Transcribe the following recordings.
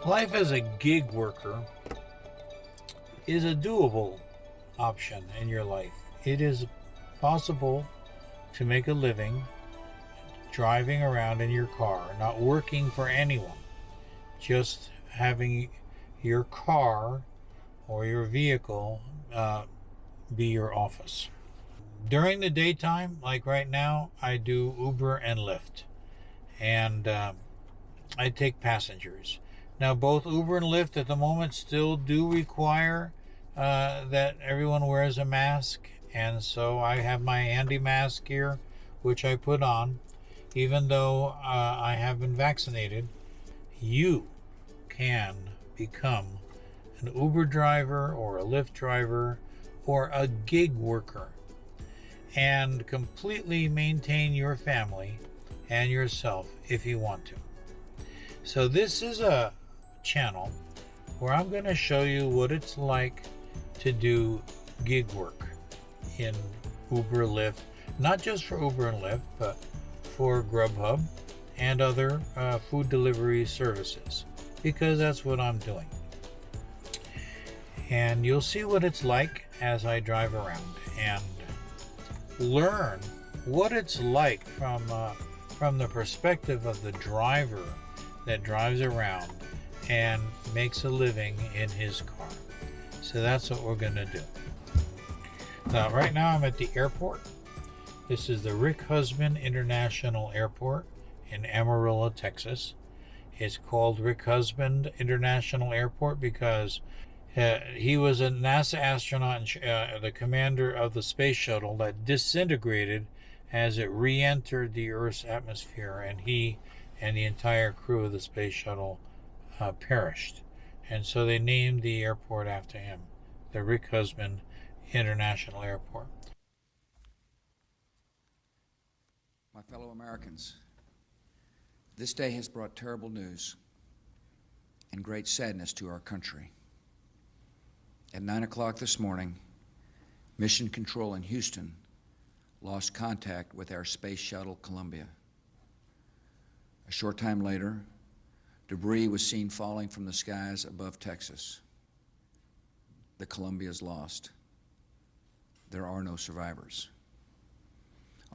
Life as a gig worker is a doable option in your life. It is possible to make a living driving around in your car, not working for anyone, just having your car or your vehicle be your office. During the daytime, like right now, I do Uber and Lyft, and I take passengers. Now, both Uber and Lyft at the moment still do require that everyone wears a mask, and so I have my handy mask here, which I put on. Even though I have been vaccinated, you can become an Uber driver or a Lyft driver or a gig worker and completely maintain your family and yourself if you want to. So this is a channel where I'm going to show you what it's like to do gig work in Uber, Lyft, not just for Uber and Lyft, but for Grubhub and other food delivery services, because that's what I'm doing. And you'll see what it's like as I drive around and learn what it's like from the perspective of the driver that drives around and makes a living in his car. So that's what we're going to do. Now, right now I'm at the airport. This is the Rick Husband International Airport in Amarillo, Texas. It's called Rick Husband International Airport because he was a NASA astronaut and the commander of the space shuttle that disintegrated as it re-entered the Earth's atmosphere, and he and the entire crew of the space shuttle perished. And so they named the airport after him, the Rick Husband International Airport. My fellow Americans, this day has brought terrible news and great sadness to our country. At 9 o'clock this morning, Mission Control in Houston lost contact with our space shuttle Columbia. A short time later, debris was seen falling from the skies above Texas. The Columbia is lost. There are no survivors.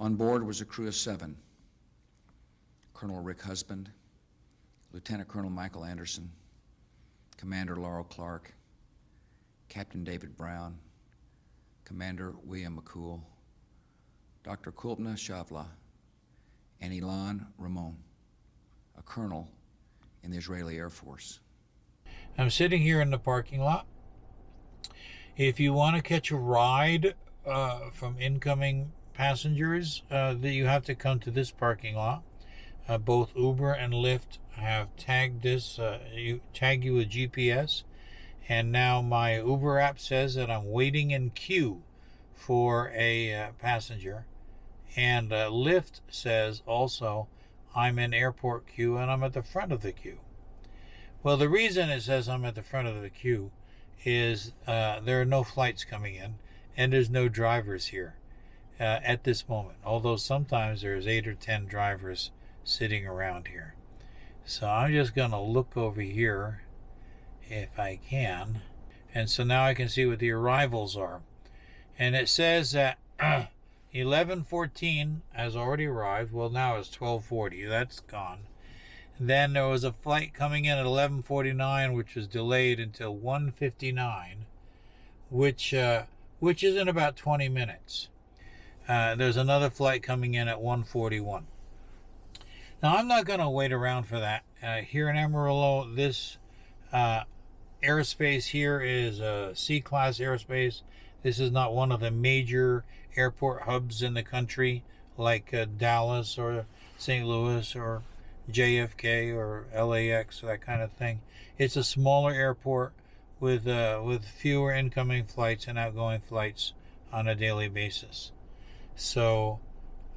On board was a crew of 7. Colonel Rick Husband, Lieutenant Colonel Michael Anderson, Commander Laurel Clark, Captain David Brown, Commander William McCool, Dr. Kulpna Shavla, and Ilan Ramon, a colonel in the Israeli Air Force. I'm sitting here in the parking lot. If you want to catch a ride from incoming passengers, that you have to come to this parking lot. Both Uber and Lyft have tagged this. You tag you with GPS, and now my Uber app says that I'm waiting in queue for a passenger, and Lyft says also I'm in airport queue and I'm at the front of the queue. Well, the reason it says I'm at the front of the queue is there are no flights coming in and there's no drivers here at this moment, although sometimes there's 8 or 10 drivers sitting around here. So I'm just going to look over here if I can, and so now I can see what the arrivals are, and it says that 11:14 has already arrived. Well, now it's 12:40. That's gone. Then there was a flight coming in at 11:49, which was delayed until 1:59, which is in about 20 minutes. There's another flight coming in at 1:41. Now, I'm not going to wait around for that. Here in Amarillo, this airspace here is a C-class airspace. This is not one of the major airport hubs in the country like Dallas or St. Louis or JFK or LAX, or that kind of thing. It's a smaller airport with fewer incoming flights and outgoing flights on a daily basis. So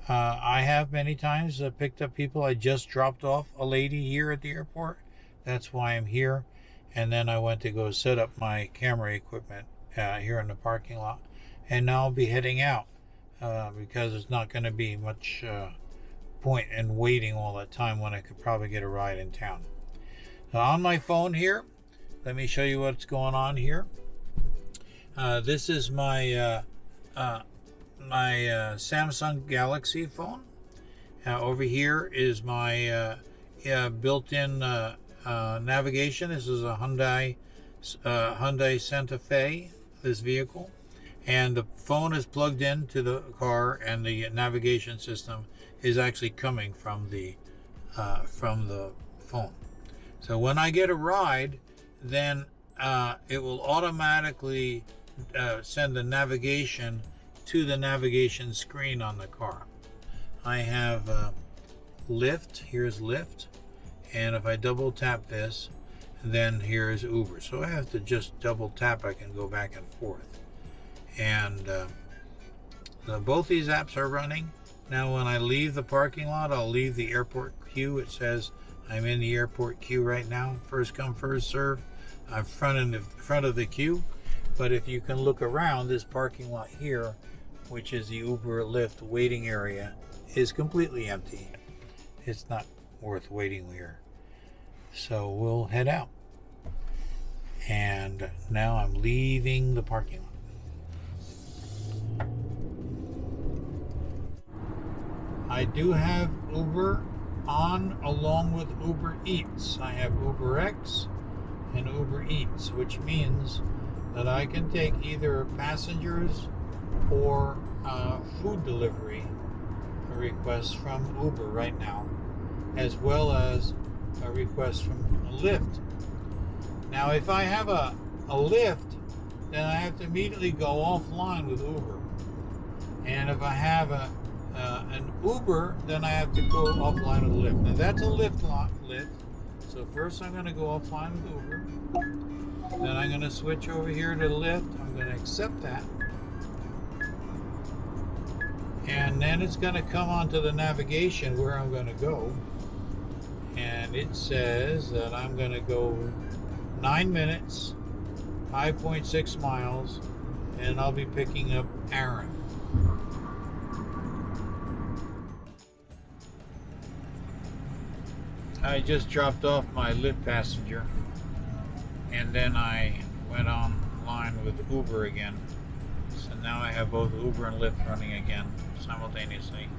I have many times picked up people. I just dropped off a lady here at the airport. That's why I'm here. And then I went to go set up my camera equipment here in the parking lot. And now I'll be heading out because there's not going to be much point in waiting all that time when I could probably get a ride in town. On my phone here, let me show you what's going on here. This is my Samsung Galaxy phone. Over here is my built-in navigation. This is a Hyundai Santa Fe, this vehicle. And the phone is plugged into the car, and the navigation system is actually coming from the phone. So when I get a ride, then it will automatically send the navigation to the navigation screen on the car. I have Lyft. Here's Lyft, and if I double tap this, then here's Uber. So I have to just double tap. I can go back and forth, and both these apps are running. Now when I leave the parking lot, I'll leave the airport queue. It says I'm in the airport queue right now. First come, first serve. I'm front of the queue. But if you can look around, this parking lot here, which is the Uber Lyft waiting area, is completely empty. It's not worth waiting here. So we'll head out. And now I'm leaving the parking lot. I do have Uber on along with Uber Eats. I have UberX and Uber Eats, which means that I can take either passengers or food delivery requests from Uber right now, as well as a request from Lyft. Now, if I have a Lyft, then I have to immediately go offline with Uber. And if I have an Uber, then I have to go offline with Lyft. Now, that's a Lyft. So first I'm going to go offline with Uber. Then I'm going to switch over here to Lyft. I'm going to accept that. And then it's going to come onto the navigation where I'm going to go. And it says that I'm going to go 9 minutes, 5.6 miles, and I'll be picking up Aaron. I just dropped off my Lyft passenger, and then I went online with Uber again. So now I have both Uber and Lyft running again simultaneously.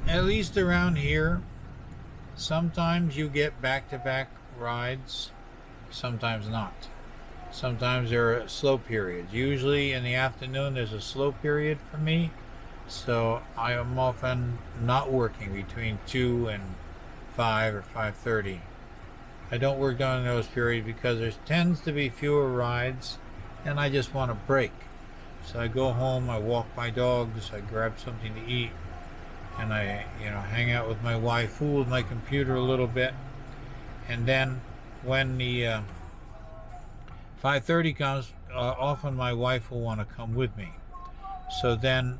At least around here, sometimes you get back-to-back rides, sometimes not. Sometimes there are slow periods. Usually in the afternoon there's a slow period for me, so I am often not working between 2 and 5 or 5:30. I don't work during those periods because there tends to be fewer rides, and I just want a break. So I go home, I walk my dogs, I grab something to eat, and I hang out with my wife, fool with my computer a little bit. And then when the 5:30 comes, often my wife will want to come with me. So then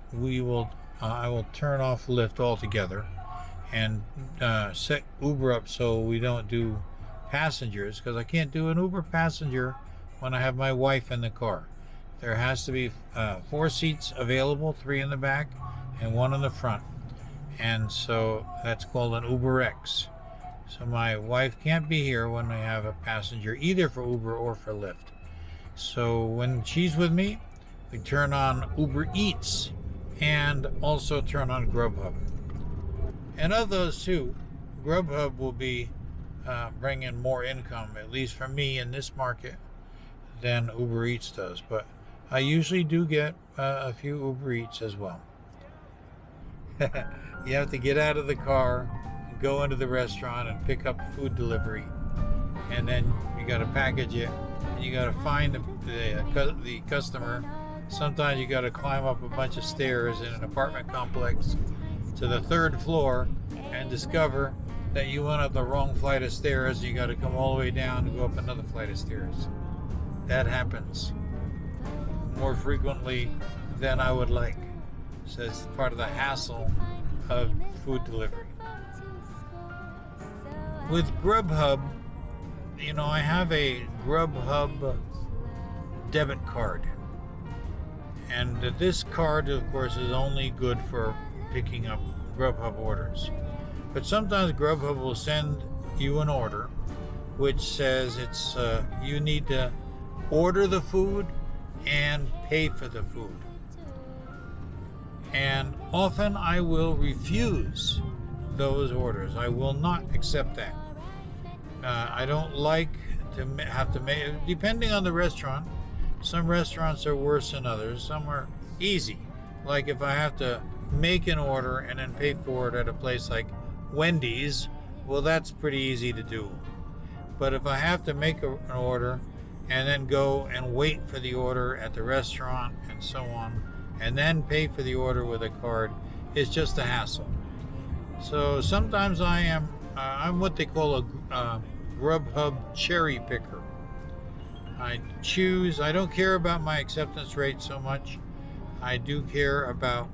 I will turn off Lyft altogether and set Uber up so we don't do passengers, because I can't do an Uber passenger when I have my wife in the car. There has to be 4 seats available, 3 in the back and 1 in the front. And so that's called an UberX. So my wife can't be here when I have a passenger, either for Uber or for Lyft. So when she's with me, we turn on Uber Eats and also turn on Grubhub. And of those two, Grubhub will be bringing more income, at least for me in this market, than Uber Eats does. But I usually do get a few Uber Eats as well. You have to get out of the car, go into the restaurant and pick up food delivery, and then you got to package it, and you got to find the customer. Sometimes you got to climb up a bunch of stairs in an apartment complex to the 3rd floor and discover that you went up the wrong flight of stairs. You got to come all the way down to go up another flight of stairs. That happens more frequently than I would like. So it's part of the hassle of food delivery. With Grubhub, I have a Grubhub debit card. And this card, of course, is only good for picking up Grubhub orders. But sometimes Grubhub will send you an order which says you need to order the food and pay for the food. And often I will refuse those orders. I will not accept that. I don't like to have to make, depending on the restaurant. Some restaurants are worse than others. Some are easy. Like if I have to make an order and then pay for it at a place like Wendy's, well, that's pretty easy to do. But if I have to make an order and then go and wait for the order at the restaurant and so on, and then pay for the order with a card, it's just a hassle. So sometimes I'm what they call a Grubhub cherry picker. I don't care about my acceptance rate so much. I do care about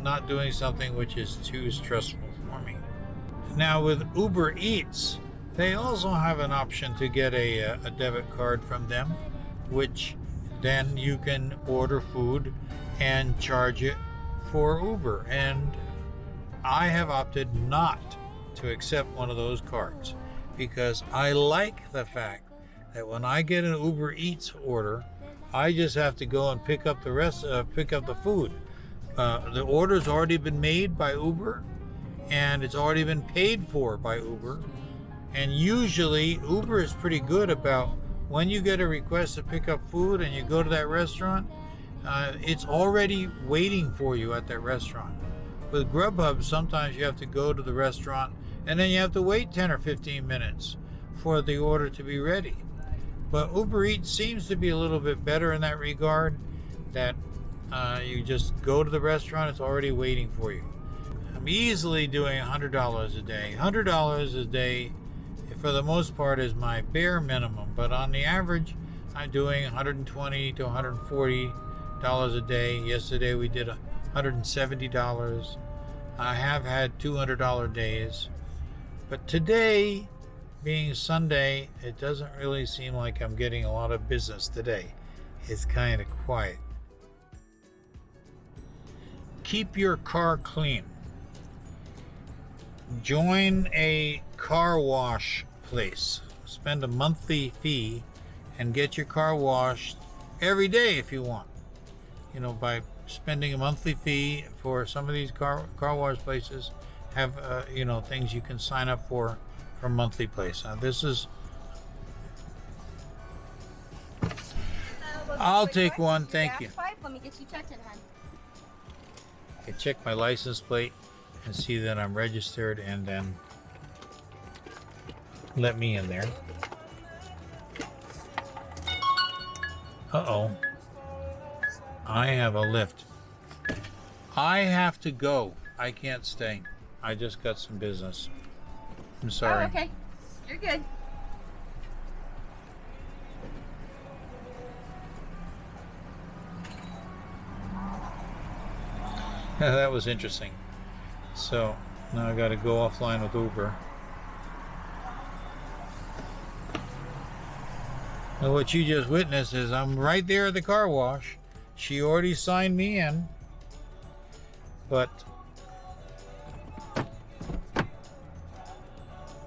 not doing something which is too stressful for me. Now with Uber Eats, they also have an option to get a debit card from them, which then you can order food and charge it for Uber. And I have opted not to accept one of those cards because I like the fact that when I get an Uber Eats order, I just have to go and pick up the food. The order's already been made by Uber, and it's already been paid for by Uber. And usually Uber is pretty good about when you get a request to pick up food and you go to that restaurant, it's already waiting for you at that restaurant. With Grubhub, sometimes you have to go to the restaurant and then you have to wait 10 or 15 minutes for the order to be ready. But Uber Eats seems to be a little bit better in that regard, that you just go to the restaurant, it's already waiting for you. I'm easily doing $100 a day. $100 a day, for the most part, is my bare minimum. But on the average, I'm doing $120 to $140 a day. Yesterday we did $170. I have had $200 days. But today, being Sunday, it doesn't really seem like I'm getting a lot of business today. It's kind of quiet. Keep your car clean. Join a car wash place. Spend a monthly fee and get your car washed every day if you want. By spending a monthly fee for some of these car wash places, have things you can sign up for monthly place. Now this is, I'll take one, thank you. Let me get you checked in, hon. I check my license plate and see that I'm registered, and then let me in there. Uh-oh. I have a Lyft. I have to go. I can't stay. I just got some business. I'm sorry. Oh, okay. You're good. That was interesting. So now I got to go offline with Uber. Now what you just witnessed is I'm right there at the car wash. She already signed me in, but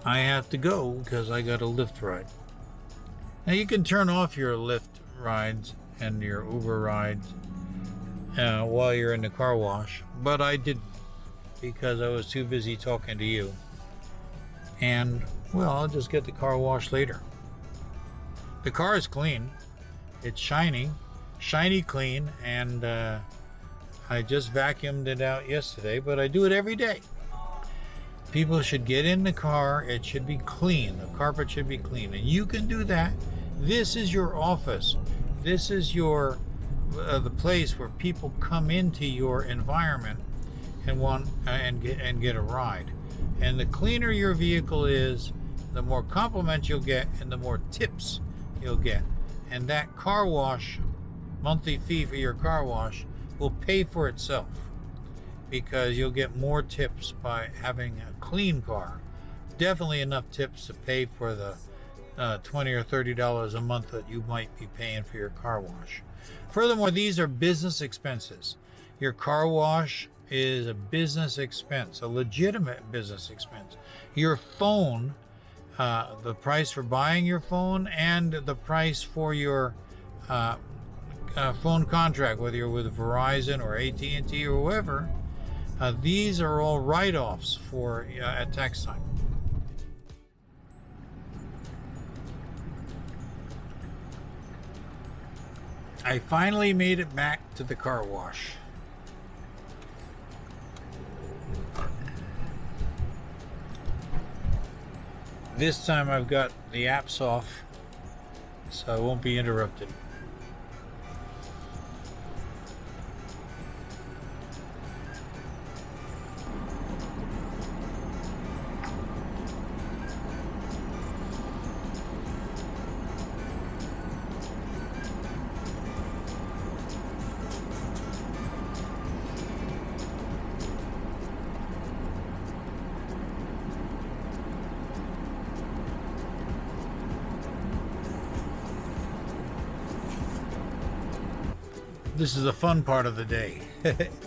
I have to go because I got a Lyft ride. Now you can turn off your Lyft rides and your Uber rides while you're in the car wash, but I didn't because I was too busy talking to you. And well, I'll just get the car wash later. The car is clean. It's shiny clean, and I just vacuumed it out yesterday, but I do it every day. People should get in the car. It should be clean. The carpet should be clean, and you can do that. This is your office. This is your the place where people come into your environment and want and get a ride. And the cleaner your vehicle is, the more compliments you'll get and the more tips you'll get. And that car wash, monthly fee for your car wash, will pay for itself because you'll get more tips by having a clean car. Definitely enough tips to pay for the $20 or $30 a month that you might be paying for your car wash. Furthermore, these are business expenses. Your car wash is a business expense, a legitimate business expense. Your phone, the price for buying your phone and the price for your phone contract, whether you're with Verizon or AT&T or whoever, these are all write-offs for at tax time. I finally made it back to the car wash. This time I've got the apps off, so I won't be interrupted. This is the fun part of the day.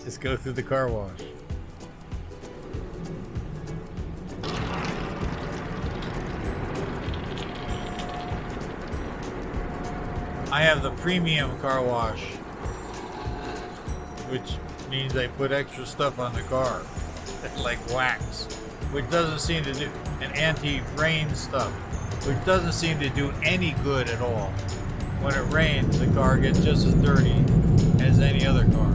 Just go through the car wash. I have the premium car wash, which means they put extra stuff on the car, like wax, which doesn't seem to do, and anti-rain stuff, which doesn't seem to do any good at all. When it rains, the car gets just as dirty as any other car.